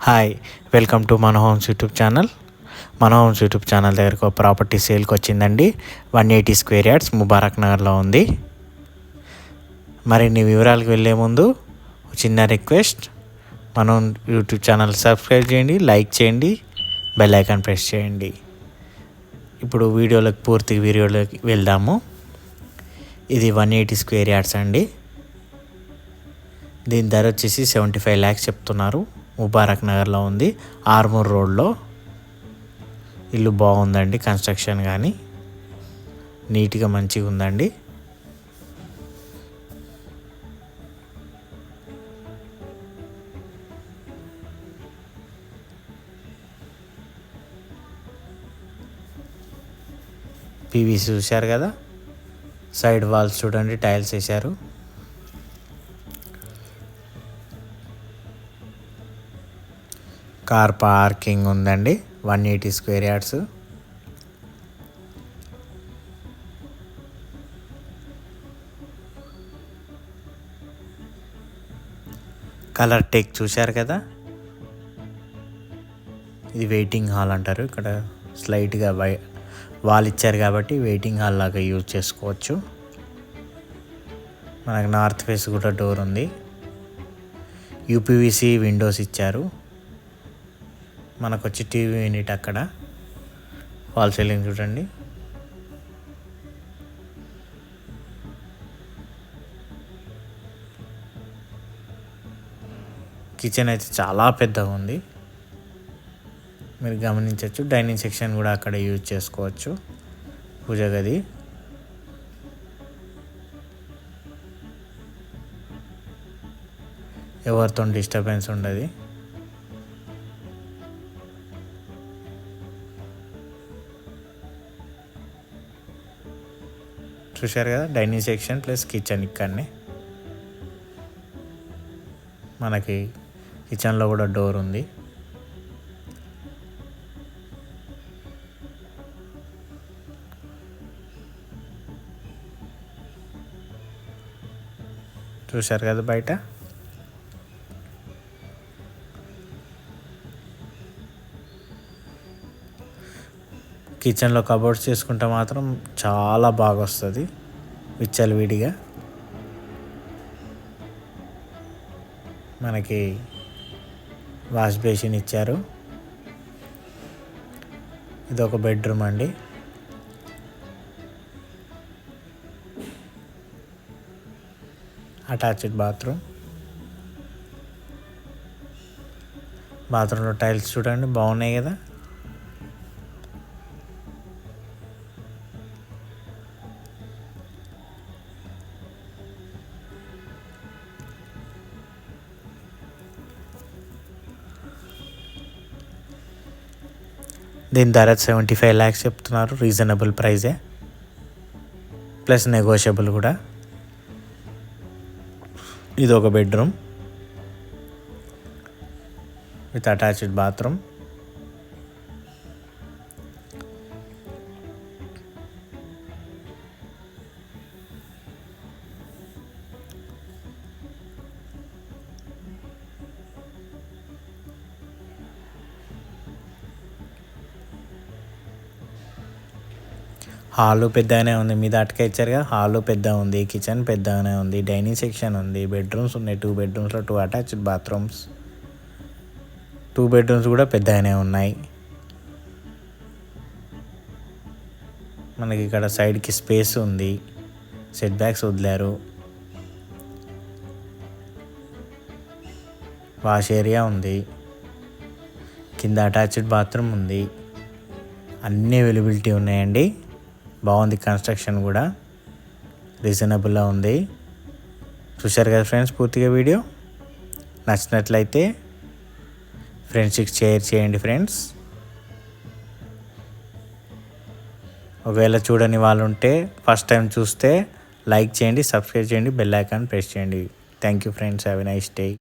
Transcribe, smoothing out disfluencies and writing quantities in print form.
Hi, welcome to మన homes YouTube channel. మన homes YouTube channel దగ్గరకు ఒక ప్రాపర్టీ సేల్కి వచ్చిందండి. 180 స్క్వేర్ యార్డ్స్ ముబారక్ నగర్లో ఉంది. మరిన్ని వివరాలకు వెళ్ళే ముందు చిన్న రిక్వెస్ట్, మన యూట్యూబ్ ఛానల్ సబ్స్క్రైబ్ చేయండి, లైక్ చేయండి, బెల్ ఐకాన్ ప్రెస్ చేయండి. ఇప్పుడు పూర్తి వీడియోలోకి వెళ్దాము. ఇది 180 స్క్వేర్ యార్డ్స్ అండి. దీని ధర వచ్చేసి 75 lakhs చెప్తున్నారు. ముబారక్ నగర్లో ఉంది, ఆర్మూర్ రోడ్లో. ఇల్లు బాగుందండి, కన్స్ట్రక్షన్ కానీ నీట్గా మంచిగా ఉందండి. పీవీసీ చూశారు కదా, సైడ్ వాల్స్ చూడండి, టైల్స్ వేశారు. కార్ పార్కింగ్ ఉందండి. 180 స్క్వేర్ యార్డ్స్. కలర్ టేక్ చూశారు కదా, ఇది వెయిటింగ్ హాల్ అంటారు. ఇక్కడ స్లైట్గా వాల్ ఇచ్చారు కాబట్టి వెయిటింగ్ హాల్ లాగా యూజ్ చేసుకోవచ్చు. మనకు నార్త్ ఫేస్ కూడా డోర్ ఉంది. యూపీవీసీ విండోస్ ఇచ్చారు. మనకు వచ్చి టీవీ యూనిట్ అక్కడ. వాల్ సీలింగ్ చూడండి. కిచెన్ అయితే చాలా పెద్దగా ఉంది, మీరు గమనించవచ్చు. డైనింగ్ సెక్షన్ కూడా అక్కడ యూజ్ చేసుకోవచ్చు. పూజ గది. ఎవరితో డిస్టర్బెన్స్ ఉండదు. చూశారు కదా, డైనింగ్ సెక్షన్ ప్లస్ కిచెన్ ఇక్కడనే. మనకి కిచెన్లో కూడా డోర్ ఉంది. చూశారు కదా బయట. కిచెన్లో కబోర్డ్స్ చేసుకుంటే మాత్రం చాలా బాగా వస్తుంది, విచ్చలవిడిగా. మనకి వాష్ బేసిన్ ఇచ్చారు. ఇది ఒక బెడ్రూమ్ అండి. Attached bathroom. బాత్రూంలో టైల్స్ చూడండి, బాగున్నాయి కదా. దీని ధర 75 lakhs చెప్తున్నారు. రీజనబుల్ ప్రైజే, ప్లస్ నెగోషియబుల్ కూడా. ఇది ఒక bedroom with attached bathroom. Hall పెద్దగానే ఉంది, మీద అటక ఇచ్చారు కదా. హాలు పెద్ద ఉంది, కిచెన్ పెద్దగానే ఉంది, డైనింగ్ సెక్షన్ ఉంది, బెడ్రూమ్స్ ఉన్నాయి. 2 bedrooms, 2 అటాచ్డ్ బాత్రూమ్స్. 2 bedrooms కూడా పెద్దగానే ఉన్నాయి. మనకి ఇక్కడ సైడ్కి స్పేస్ ఉంది, సెట్ బ్యాక్స్ వదిలారు. వాష్ ఏరియా ఉంది, కింద అటాచ్డ్ బాత్రూమ్ ఉంది. అన్నీ అవైలబిలిటీ ఉన్నాయండి. బాగుంది, కన్స్ట్రక్షన్ కూడా రీజనబుల్గా ఉంది. చూశారు కదా ఫ్రెండ్స్, పూర్తిగా వీడియో నచ్చినట్లయితే ఫ్రెండ్స్కి షేర్ చేయండి ఫ్రెండ్స్. ఒకవేళ చూడని వాళ్ళు ఉంటే ఫస్ట్ టైం చూస్తే లైక్ చేయండి, సబ్స్క్రైబ్ చేయండి, బెల్ ఐకాన్ ప్రెస్ చేయండి. Thank you friends, have a nice day.